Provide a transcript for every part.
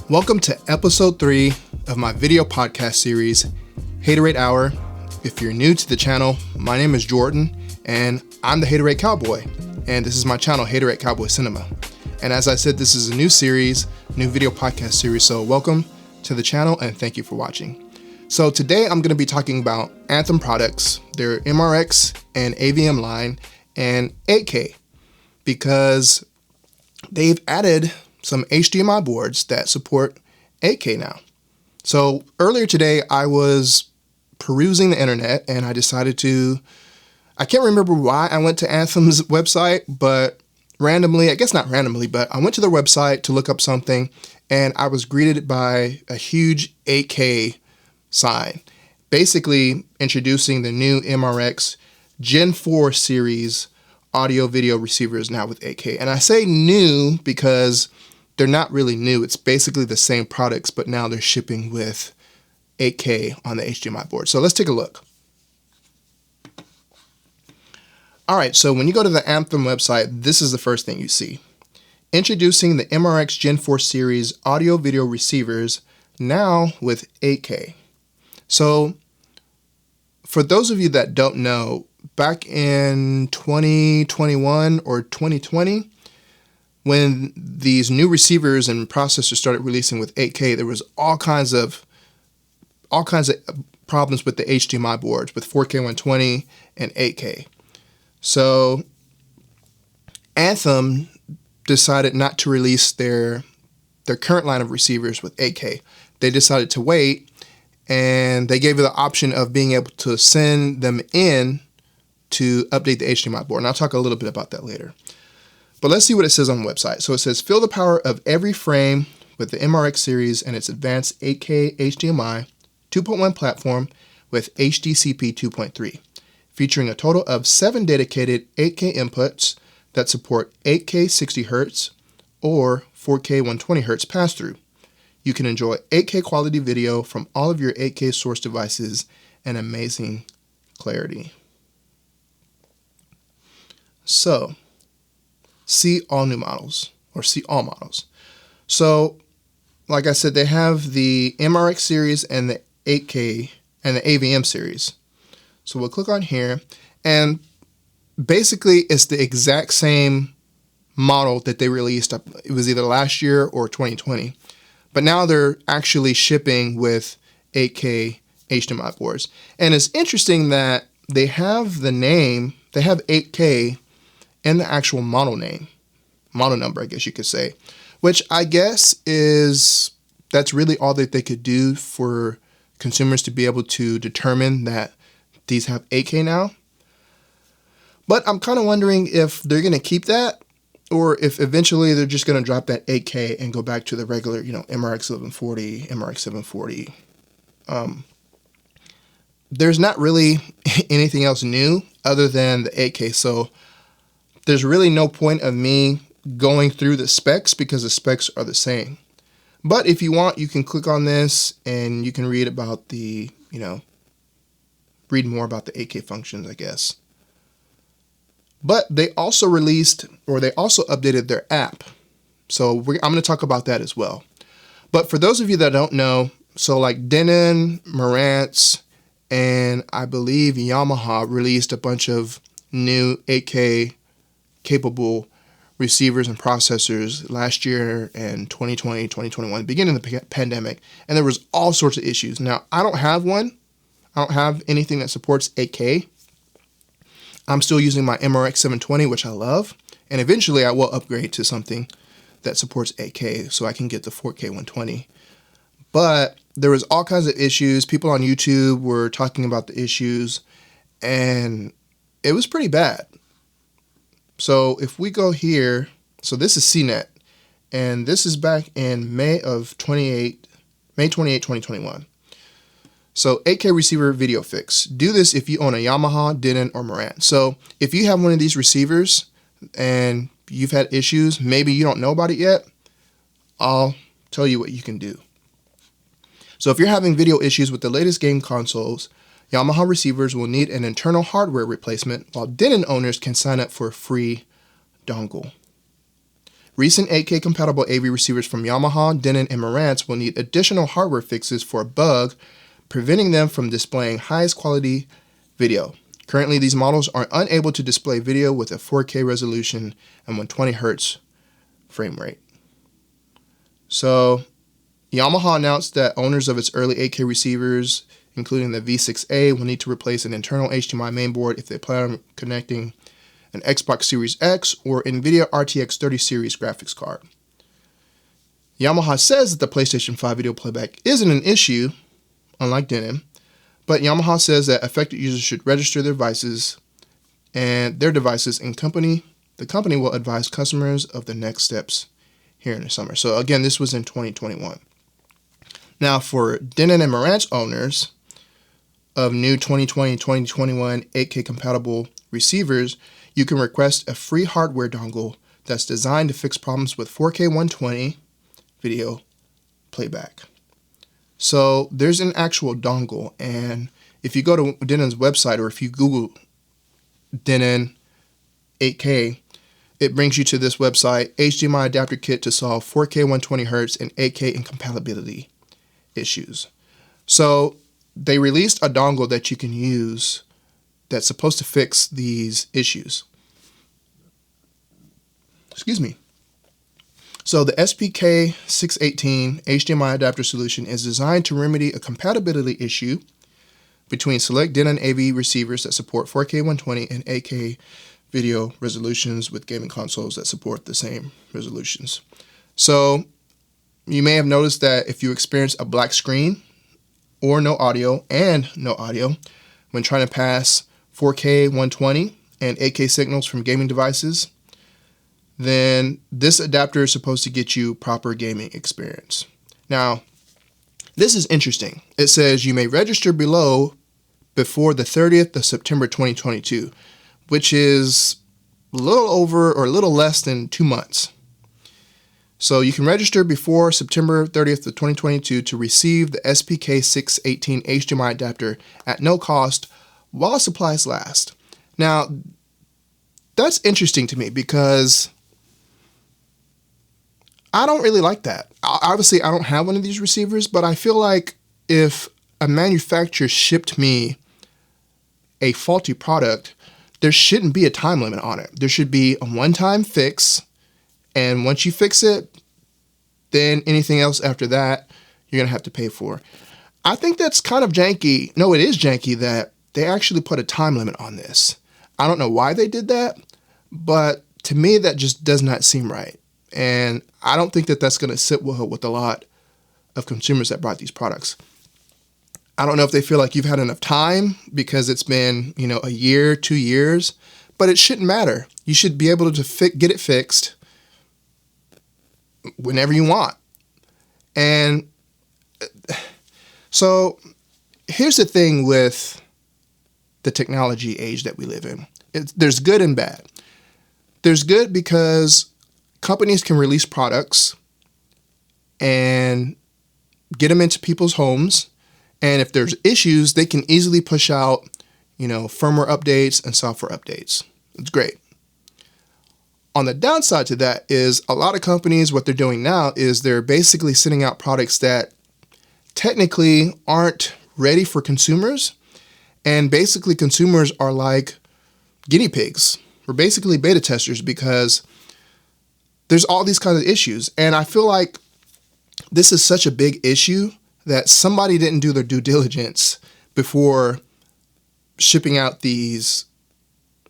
Welcome to episode 3 of my video podcast series, HATORAID HOUR. If you're new to the channel, my name is Jordan, and I'm the HATORAID Cowboy, and this is my channel, HATORAID Cowboy Cinema. And as I said, this is a new series, new video podcast series, so welcome to the channel, and thank you for watching. So today I'm going to be talking about Anthem products, their MRX and AVM line, and 8K, because they've added some HDMI boards that support 8K now. So earlier today, I was perusing the internet and I decided I can't remember why I went to Anthem's website, but randomly, I guess not randomly, but I went to their website to look up something and I was greeted by a huge 8K sign, basically introducing the new MRX Gen 4 series audio video receivers now with 8K. And I say new because they're not really new. It's basically the same products, but now they're shipping with 8K on the HDMI board. So let's take a look. All right, so when you go to the Anthem website, this is the first thing you see. Introducing the MRX Gen 4 series audio video receivers now with 8K. So for those of you that don't know, back in 2021 or 2020, when these new receivers and processors started releasing with 8K, there was all kinds of problems with the HDMI boards with 4K 120 and 8K. So Anthem decided not to release their current line of receivers with 8K. They decided to wait, and they gave you the option of being able to send them in to update the HDMI board. And I'll talk a little bit about that later. But let's see what it says on the website. So it says, feel the power of every frame with the MRX series and its advanced 8K HDMI 2.1 platform with HDCP 2.3, featuring a total of 7 dedicated 8K inputs that support 8K 60Hz or 4K 120Hz pass-through. You can enjoy 8K quality video from all of your 8K source devices and amazing clarity. So, see all new models, or see all models. So, like I said, they have the MRX series and the 8K and the AVM series. So we'll click on here, and basically it's the exact same model that they released. It was either last year or 2020, but now they're actually shipping with 8K HDMI boards. And it's interesting that they have the name, they have 8K in the actual model number, I guess you could say, which I guess that's really all that they could do for consumers to be able to determine that these have 8K now. But I'm kind of wondering if they're going to keep that, or if eventually they're just going to drop that 8K and go back to the regular, MRX 1140, MRX 740. There's not really anything else new other than the 8K, so there's really no point of me going through the specs because the specs are the same. But if you want, you can click on this and you can read about read more about the 8K functions, I guess. But they also updated their app. So I'm going to talk about that as well. But for those of you that don't know, so like Denon, Marantz, and I believe Yamaha released a bunch of new 8K capable receivers and processors last year and 2020, 2021, beginning of the pandemic, and there was all sorts of issues. Now, I don't have one. I don't have anything that supports 8K. I'm still using my MRX 720, which I love, and eventually I will upgrade to something that supports 8K so I can get the 4K 120. But there was all kinds of issues. People on YouTube were talking about the issues, and it was pretty bad. So if we go here, so this is CNET, and this is back in May 28, 2021. So 8K receiver video fix. Do this if you own a Yamaha, Denon, or Marantz. So if you have one of these receivers and you've had issues, maybe you don't know about it yet, I'll tell you what you can do. So if you're having video issues with the latest game consoles, Yamaha receivers will need an internal hardware replacement, while Denon owners can sign up for a free dongle. Recent 8K compatible AV receivers from Yamaha, Denon, and Marantz will need additional hardware fixes for a bug, preventing them from displaying highest quality video. Currently, these models are unable to display video with a 4K resolution and 120 Hz frame rate. So, Yamaha announced that owners of its early 8K receivers, including the V6A, will need to replace an internal HDMI mainboard if they plan on connecting an Xbox Series X or NVIDIA RTX 30 series graphics card. Yamaha says that the PlayStation 5 video playback isn't an issue, unlike Denon, but Yamaha says that affected users should register their devices and the company will advise customers of the next steps here in the summer. So again, this was in 2021. Now for Denon and Marantz owners of new 2020-2021 8K compatible receivers, you can request a free hardware dongle that's designed to fix problems with 4K 120 video playback. So there's an actual dongle, and if you go to Denon's website or if you Google Denon 8K, it brings you to this website, HDMI adapter kit to solve 4K 120 Hz and 8K incompatibility issues. So they released a dongle that you can use that's supposed to fix these issues. Excuse me. So the SPK618 HDMI adapter solution is designed to remedy a compatibility issue between select Denon AV receivers that support 4K 120 and 8K video resolutions with gaming consoles that support the same resolutions. So you may have noticed that if you experience a black screen or no audio when trying to pass 4K 120 and 8K signals from gaming devices, then this adapter is supposed to get you proper gaming experience. Now, this is interesting. It says you may register below before the 30th of September 2022, which is a little over or a little less than 2 months. So you can register before September 30th of 2022 to receive the SPK618 HDMI adapter at no cost while supplies last. Now, that's interesting to me because I don't really like that. Obviously, I don't have one of these receivers, but I feel like if a manufacturer shipped me a faulty product, there shouldn't be a time limit on it. There should be a one-time fix, and once you fix it, then anything else after that, you're going to have to pay for. I think that's kind of janky. No, it is janky that they actually put a time limit on this. I don't know why they did that, but to me, that just does not seem right. And I don't think that that's going to sit well with a lot of consumers that bought these products. I don't know if they feel like you've had enough time because it's been, a year, 2 years, but it shouldn't matter. You should be able to get it fixed whenever you want. And so here's the thing with the technology age that we live in. There's good and bad. There's good because companies can release products and get them into people's homes. And if there's issues, they can easily push out, firmware updates and software updates. It's great. On the downside to that is a lot of companies, what they're doing now is they're basically sending out products that technically aren't ready for consumers. And basically consumers are like guinea pigs. We're basically beta testers because there's all these kinds of issues. And I feel like this is such a big issue that somebody didn't do their due diligence before shipping out these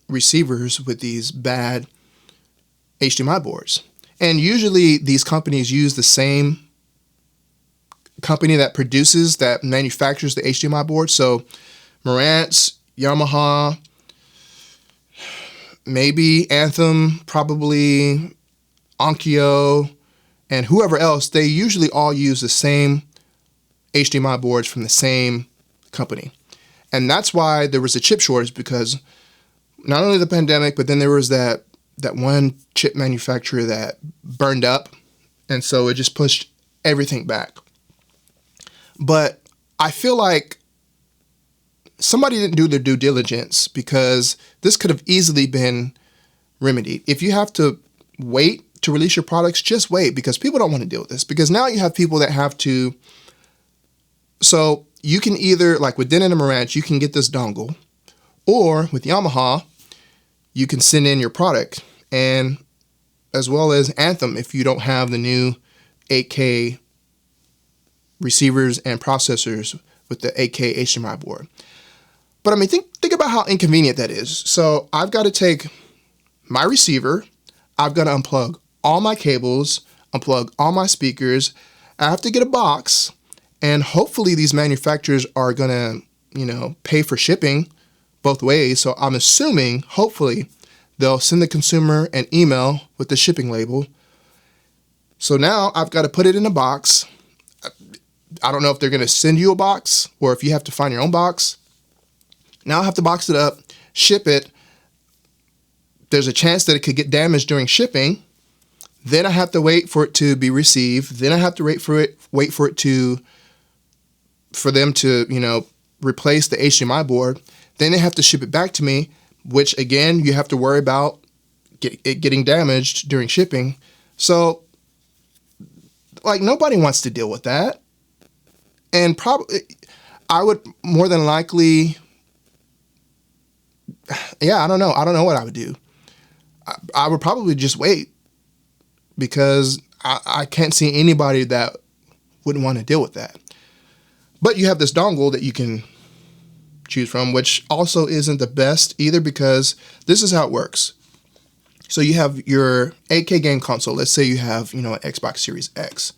receivers with these bad HDMI boards. And usually these companies use the same company that manufactures the HDMI board. So Marantz, Yamaha, maybe Anthem, probably Onkyo, and whoever else, they usually all use the same HDMI boards from the same company. And that's why there was a chip shortage, because not only the pandemic, but then there was that one chip manufacturer that burned up. And so it just pushed everything back. But I feel like somebody didn't do their due diligence because this could have easily been remedied. If you have to wait to release your products, just wait, because people don't want to deal with this. Because now you have people that have to, so you can either, like with Denon and Marantz, you can get this dongle, or with Yamaha, you can send in your product, and as well as Anthem if you don't have the new 8K receivers and processors with the 8K HDMI board. But I mean, think about how inconvenient that is. So I've got to take my receiver, I've got to unplug all my cables, unplug all my speakers. I have to get a box, and hopefully these manufacturers are going to, pay for shipping both ways. So I'm assuming, hopefully, they'll send the consumer an email with the shipping label. So now I've got to put it in a box. I don't know if they're going to send you a box or if you have to find your own box. Now I have to box it up, ship it. There's a chance that it could get damaged during shipping. Then I have to wait for it to be received. Then I have to wait for them to, replace the HDMI board. Then they have to ship it back to me, which again, you have to worry about it getting damaged during shipping. So, like, nobody wants to deal with that. And probably, I would more than likely, I don't know. I don't know what I would do. I would probably just wait, because I can't see anybody that wouldn't want to deal with that. But you have this dongle that you can choose from, which also isn't the best either, because this is how it works. So you have your 8K game console. Let's say you have, an Xbox Series X.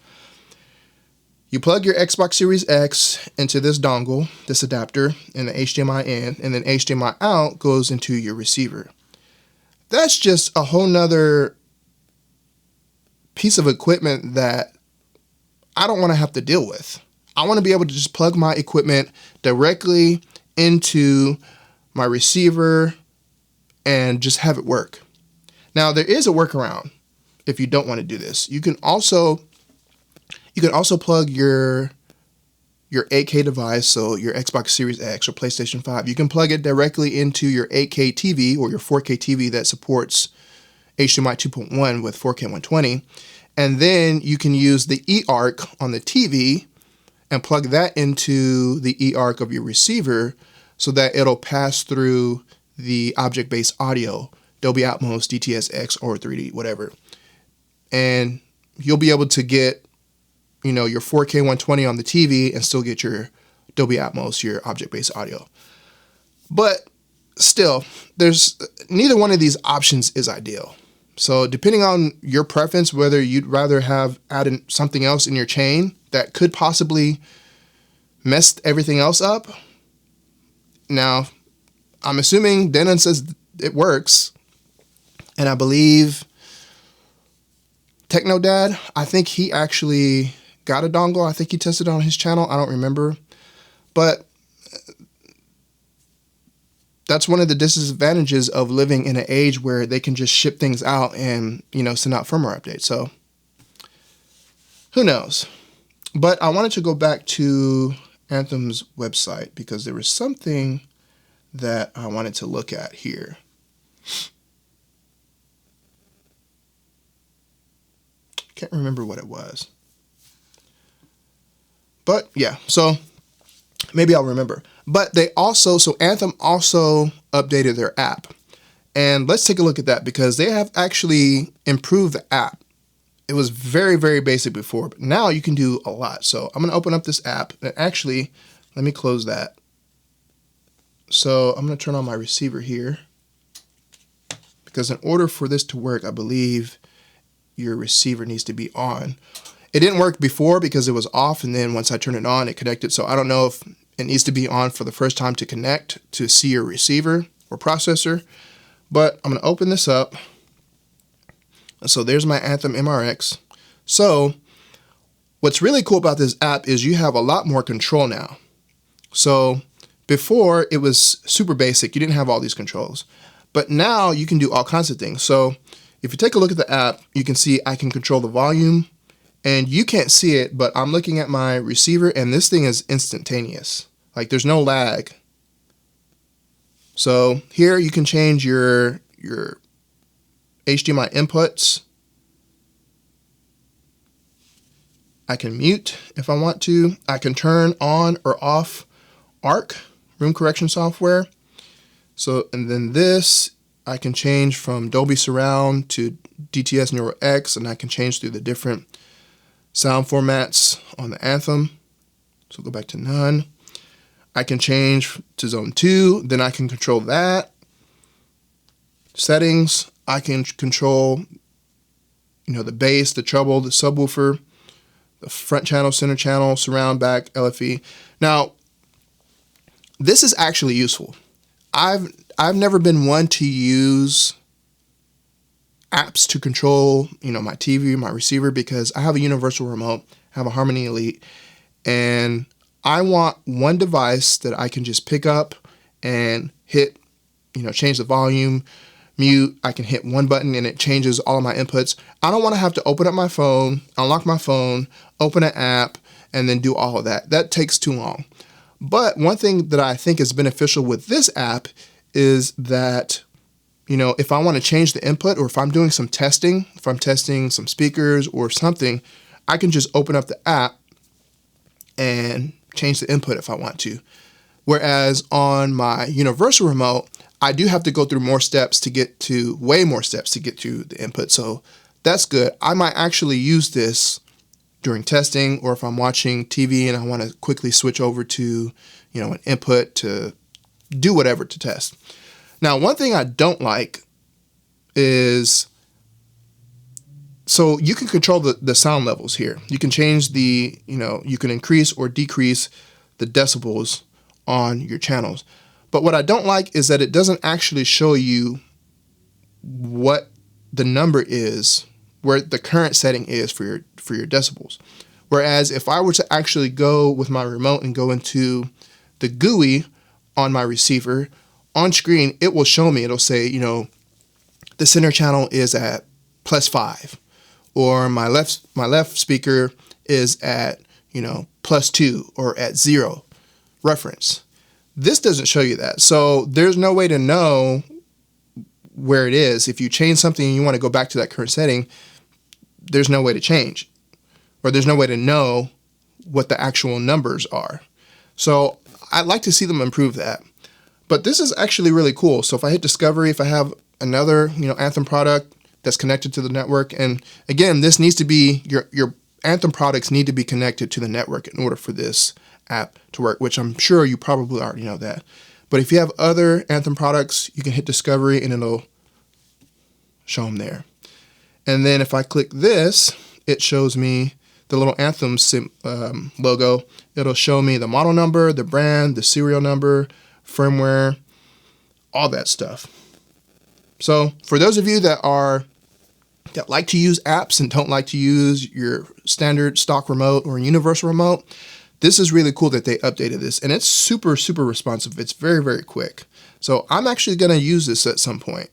You plug your Xbox Series X into this dongle, this adapter, and the HDMI in, and then HDMI out goes into your receiver. That's just a whole nother piece of equipment that I don't want to have to deal with. I want to be able to just plug my equipment directly into my receiver and just have it work. Now, there is a workaround if you don't want to do this. You can also plug your 8K device, so your Xbox Series X or PlayStation 5. You can plug it directly into your 8K TV or your 4K TV that supports HDMI 2.1 with 4K 120. And then you can use the eARC on the TV and plug that into the eARC of your receiver so that it'll pass through the object-based audio, Dolby Atmos, DTS:X, or 3D, whatever. And you'll be able to get, your 4K 120 on the TV and still get your Dolby Atmos, your object-based audio. But still, neither one of these options is ideal. So depending on your preference, whether you'd rather have added something else in your chain that could possibly mess everything else up. Now, I'm assuming Denon says it works, and I believe TechnoDad, I think he actually got a dongle. I think he tested it on his channel. I don't remember. But that's one of the disadvantages of living in an age where they can just ship things out and, send out firmware updates. So who knows? But I wanted to go back to Anthem's website because there was something that I wanted to look at here. Can't remember what it was. But yeah, so maybe I'll remember. But Anthem also updated their app. And let's take a look at that because they have actually improved the app. It was very, very basic before, but now you can do a lot. So I'm going to open up this app and actually, let me close that. So I'm going to turn on my receiver here because in order for this to work, I believe your receiver needs to be on. It didn't work before because it was off, and then once I turned it on, it connected. So I don't know if it needs to be on for the first time to connect to see your receiver or processor, but I'm going to open this up. So there's my Anthem MRX. So what's really cool about this app is you have a lot more control now. So before it was super basic, you didn't have all these controls, but now you can do all kinds of things. So if you take a look at the app, you can see I can control the volume, and you can't see it, but I'm looking at my receiver and this thing is instantaneous. Like there's no lag. So here you can change your HDMI inputs. I can mute if I want to. I can turn on or off ARC, room correction software. So, and then this, I can change from Dolby Surround to DTS Neural X, and I can change through the different sound formats on the Anthem. So go back to none. I can change to zone 2, then I can control that. Settings, I can control, the bass, the treble, the subwoofer, the front channel, center channel, surround, back, LFE. Now, this is actually useful. I've never been one to use apps to control, my TV, my receiver, because I have a universal remote, I have a Harmony Elite, and I want one device that I can just pick up and hit, change the volume, mute. I can hit one button and it changes all of my inputs. I don't want to have to open up my phone, unlock my phone, open an app, and then do all of that. That takes too long. But one thing that I think is beneficial with this app is that, if I want to change the input, or if I'm doing some testing, if I'm testing some speakers or something, I can just open up the app and change the input if I want to. Whereas on my universal remote, I do have to go through way more steps to get to the input. So that's good. I might actually use this during testing, or if I'm watching TV and I want to quickly switch over to, an input to do whatever to test. Now, one thing I don't like is, so you can control the sound levels here. You can change you can increase or decrease the decibels on your channels. But what I don't like is that it doesn't actually show you what the number is, where the current setting is for your decibels. Whereas if I were to actually go with my remote and go into the GUI on my receiver, on screen, it will show me, it'll say, the center channel is at +5, or my left speaker is at, +2 or at 0 reference. This doesn't show you that. So there's no way to know where it is. If you change something and you want to go back to that current setting, there's no way to change, or there's no way to know what the actual numbers are. So I'd like to see them improve that. But this is actually really cool. So if I hit discovery, if I have another, Anthem product that's connected to the network, and again, this needs to be, your Anthem products need to be connected to the network in order for this app to work, which I'm sure you probably already know that. But if you have other Anthem products, you can hit discovery and it'll show them there. And then if I click this, it shows me the little Anthem logo. It'll show me the model number, the brand, the serial number, firmware, all that stuff. So for those of you that like to use apps and don't like to use your standard stock remote or universal remote, this is really cool that they updated this, and it's super, super responsive. It's very, very quick. So I'm actually going to use this at some point.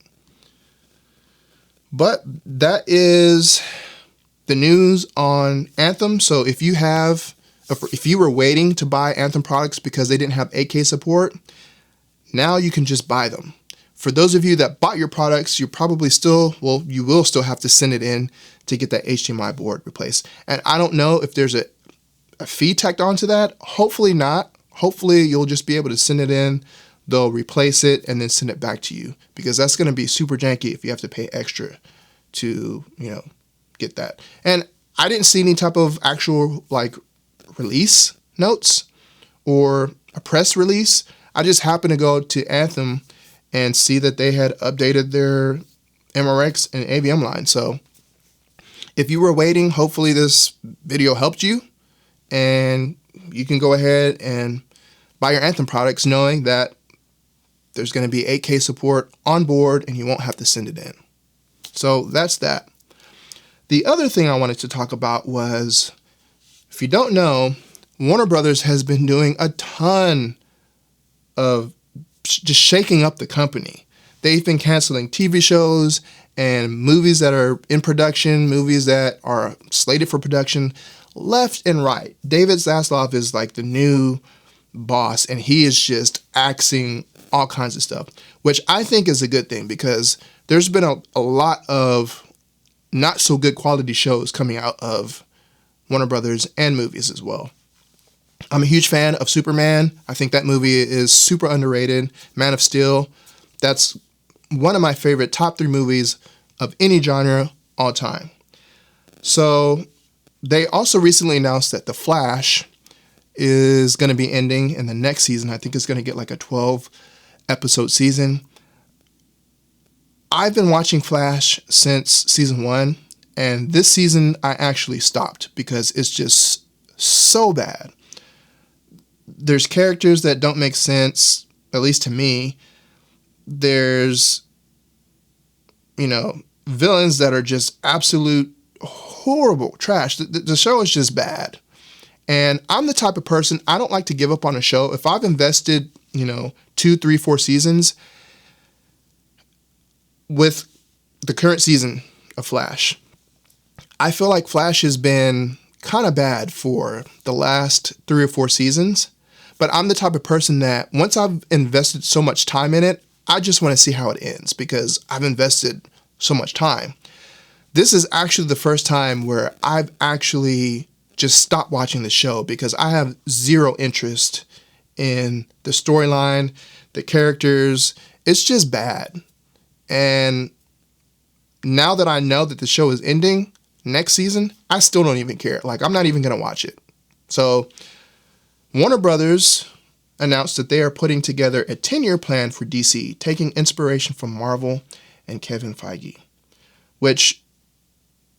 But that is the news on Anthem. So if you were waiting to buy Anthem products because they didn't have 8K support, now you can just buy them. For those of you that bought your products, you will still have to send it in to get that HDMI board replaced. And I don't know if there's a fee tacked onto that. Hopefully not. Hopefully you'll just be able to send it in, they'll replace it, and then send it back to you, because that's going to be super janky if you have to pay extra to, get that. And I didn't see any type of actual release notes or a press release. I just happened to go to Anthem and see that they had updated their MRX and AVM line. So if you were waiting, hopefully this video helped you, and you can go ahead and buy your Anthem products knowing that there's going to be 8K support on board and you won't have to send it in. So that's that. The other thing I wanted to talk about was, if you don't know, Warner Brothers has been doing a ton of just shaking up the company. They've been canceling TV shows and movies that are in production, movies that are slated for production, left and right. David Zaslav is like the new boss, and he is just axing all kinds of stuff, which I think is a good thing, because there's been a lot of not so good quality shows coming out of Warner Brothers, and movies as well. I'm a huge fan of Superman. I think that movie is super underrated. Man of Steel, that's one of my favorite top 3 movies of any genre all time. So they also recently announced that The Flash is going to be ending in the next season. I think it's going to get like a 12 episode season. I've been watching Flash since season 1, and this season I actually stopped because it's just so bad. There's characters that don't make sense, at least to me. There's, villains that are just absolute horrible trash. The show is just bad. And I'm the type of person, I don't like to give up on a show. If I've invested, 2, 3, 4 seasons with the current season of Flash, I feel like Flash has been kind of bad for the last 3 or 4 seasons. But I'm the type of person that once I've invested so much time in it, I just want to see how it ends because I've invested so much time. This is actually the first time where I've actually just stopped watching the show because I have zero interest in the storyline, the characters. It's just bad. And now that I know that the show is ending next season, I still don't even care. Like, I'm not even going to watch it. So Warner Brothers announced that they are putting together a 10-year plan for DC, taking inspiration from Marvel and Kevin Feige, which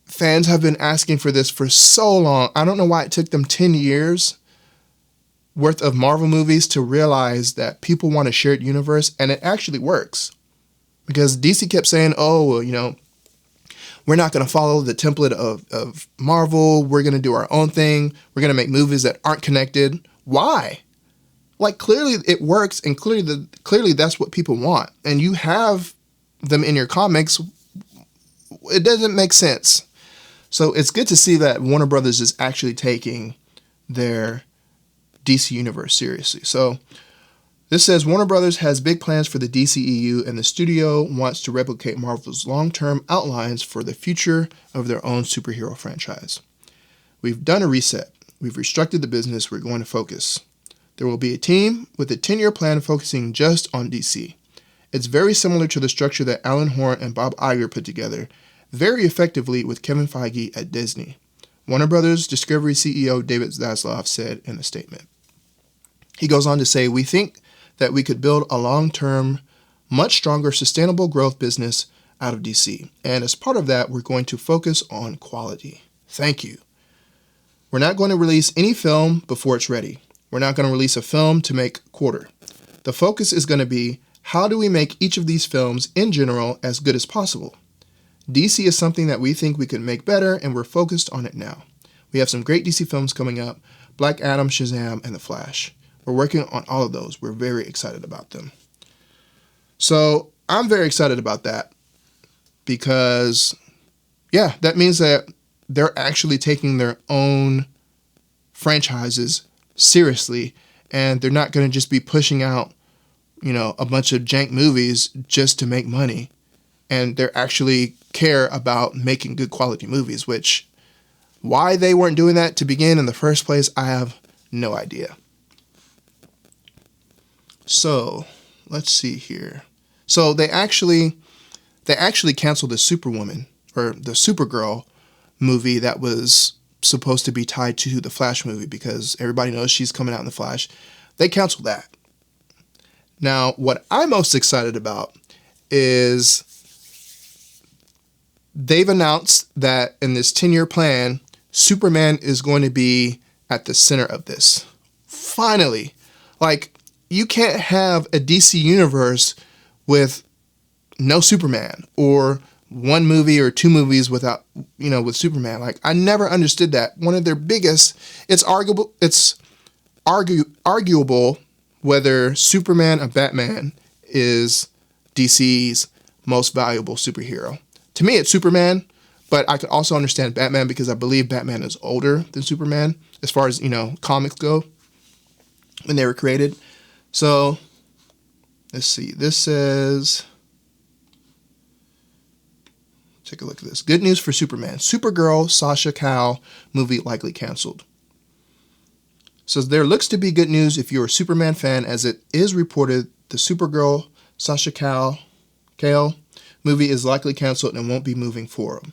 fans have been asking for this for so long. I don't know why it took them 10 years worth of Marvel movies to realize that people want a shared universe, and it actually works. Because DC kept saying, we're not going to follow the template of Marvel. We're going to do our own thing. We're going to make movies that aren't connected. Why? Like, clearly it works, and clearly that's what people want. And you have them in your comics. It doesn't make sense. So it's good to see that Warner Brothers is actually taking their DC universe seriously. So this says Warner Brothers has big plans for the DCEU, and the studio wants to replicate Marvel's long-term outlines for the future of their own superhero franchise. We've done a reset. We've restructured the business. We're going to focus. There will be a team with a 10-year plan focusing just on DC. It's very similar to the structure that Alan Horn and Bob Iger put together very effectively with Kevin Feige at Disney, Warner Brothers Discovery CEO David Zaslav said in a statement. He goes on to say, "We think that we could build a long-term, much stronger, sustainable growth business out of DC. And as part of that, we're going to focus on quality." Thank you. We're not going to release any film before it's ready. We're not going to release a film to make quarter. The focus is going to be, how do we make each of these films in general as good as possible? DC is something that we think we could make better, and we're focused on it now. We have some great DC films coming up: Black Adam, Shazam, and The Flash. We're working on all of those. We're very excited about them. So I'm very excited about that because, that means that they're actually taking their own franchises seriously, and they're not going to just be pushing out, a bunch of jank movies just to make money. And they actually care about making good quality movies, which why they weren't doing that to begin in the first place, I have no idea. So let's see here. So they actually canceled the Superwoman or the Supergirl movie that was supposed to be tied to the Flash movie because everybody knows she's coming out in the Flash. They canceled that. Now, what I'm most excited about is they've announced that in this 10-year plan, Superman is going to be at the center of this. Finally. Like, you can't have a DC universe with no Superman or one movie or 2 movies without, with Superman. Like, I never understood that. One of their biggest, it's arguable whether Superman or Batman is DC's most valuable superhero. To me, it's Superman, but I could also understand Batman because I believe Batman is older than Superman as far as, comics go when they were created. So, let's see. This says, Take a look at this. Good news for Superman. Supergirl, Sasha Calle movie likely canceled. So there looks to be good news if you're a Superman fan, as it is reported the Supergirl, Sasha Calle movie is likely canceled and won't be moving forward.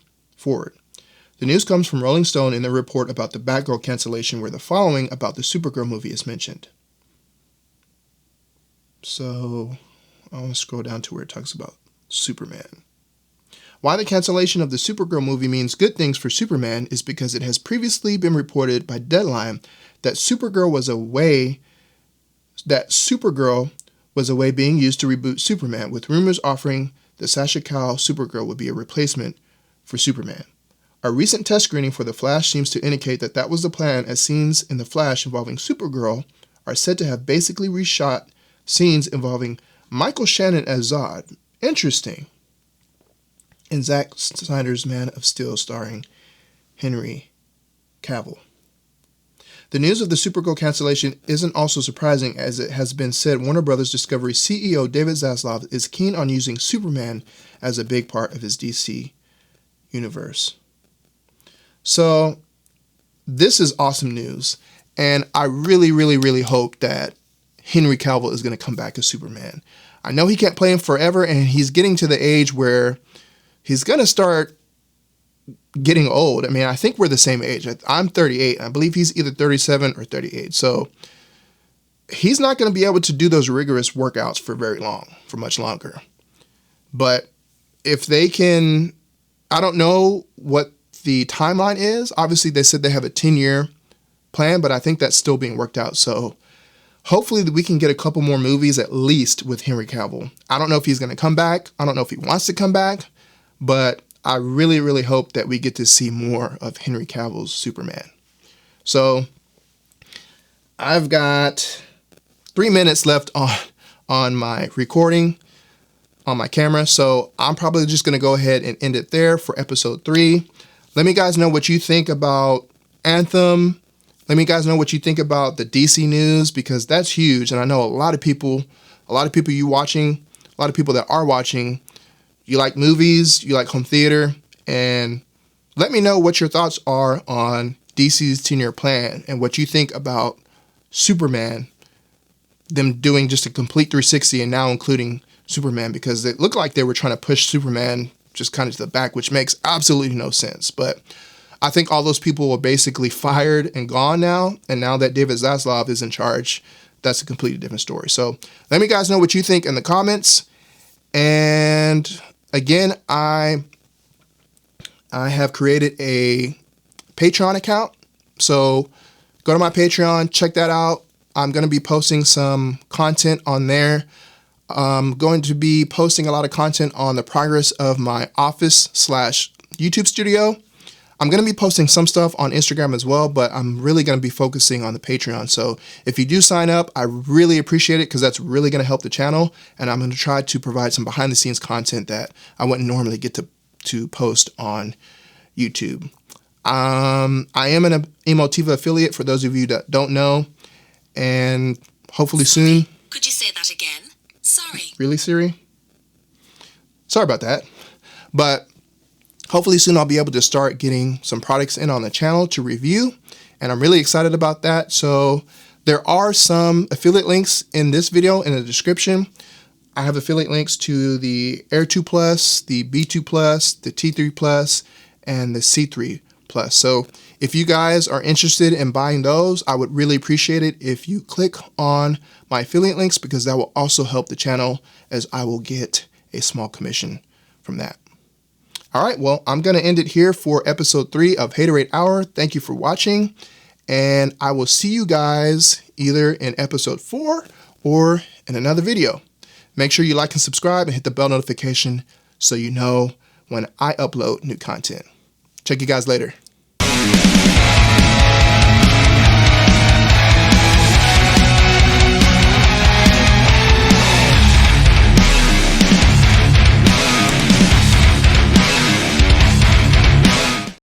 The news comes from Rolling Stone in their report about the Batgirl cancellation, where the following about the Supergirl movie is mentioned. So I want to scroll down to where it talks about Superman. Why the cancellation of the Supergirl movie means good things for Superman is because it has previously been reported by Deadline that Supergirl was a way being used to reboot Superman, with rumors offering the Sasha Calle Supergirl would be a replacement for Superman. A recent test screening for The Flash seems to indicate that that was the plan, as scenes in The Flash involving Supergirl are said to have basically reshot scenes involving Michael Shannon as Zod. Interesting. And Zack Snyder's Man of Steel starring Henry Cavill. The news of the Supergirl cancellation isn't also surprising, as it has been said Warner Bros. Discovery CEO David Zaslav is keen on using Superman as a big part of his DC universe. So this is awesome news, and I really, really, really hope that Henry Cavill is going to come back as Superman. I know he can't play him forever, and he's getting to the age where he's going to start getting old. I mean, I think we're the same age. I'm 38. I believe he's either 37 or 38. So he's not going to be able to do those rigorous workouts for much longer. But if they can, I don't know what the timeline is. Obviously, they said they have a 10-year plan, but I think that's still being worked out. So hopefully we can get a couple more movies at least with Henry Cavill. I don't know if he's going to come back. I don't know if he wants to come back. But I really, really hope that we get to see more of Henry Cavill's Superman. So I've got 3 minutes left on my recording on my camera. So I'm probably just going to go ahead and end it there for episode 3. Let me guys know what you think about Anthem. Let me guys know what you think about the DC news, because that's huge. And I know a lot of people you watching, a lot of people that are watching, you like movies, you like home theater, and let me know what your thoughts are on DC's 10-year plan and what you think about Superman, them doing just a complete 360 and now including Superman, because it looked like they were trying to push Superman just kind of to the back, which makes absolutely no sense. But I think all those people were basically fired and gone now, and now that David Zaslav is in charge, that's a completely different story. So let me guys know what you think in the comments. And again, I have created a Patreon account. So go to my Patreon, check that out. I'm going to be posting some content on there. I'm going to be posting a lot of content on the progress of my office/YouTube studio. I'm going to be posting some stuff on Instagram as well, but I'm really going to be focusing on the Patreon. So if you do sign up, I really appreciate it, because that's really going to help the channel. And I'm going to try to provide some behind the scenes content that I wouldn't normally get to post on YouTube. I am an Emotiva affiliate, for those of you that don't know, and hopefully soon. Could you say that again? Sorry. Really, Siri? Sorry about that. But hopefully soon I'll be able to start getting some products in on the channel to review, and I'm really excited about that. So there are some affiliate links in this video in the description. I have affiliate links to the Air 2 Plus, the B2 Plus, the T3 Plus, and the C3 Plus. So if you guys are interested in buying those, I would really appreciate it if you click on my affiliate links, because that will also help the channel, as I will get a small commission from that. All right, well, I'm going to end it here for episode 3 of HATORAID HOUR. Thank you for watching, and I will see you guys either in episode 4 or in another video. Make sure you like and subscribe and hit the bell notification so you know when I upload new content. Check you guys later.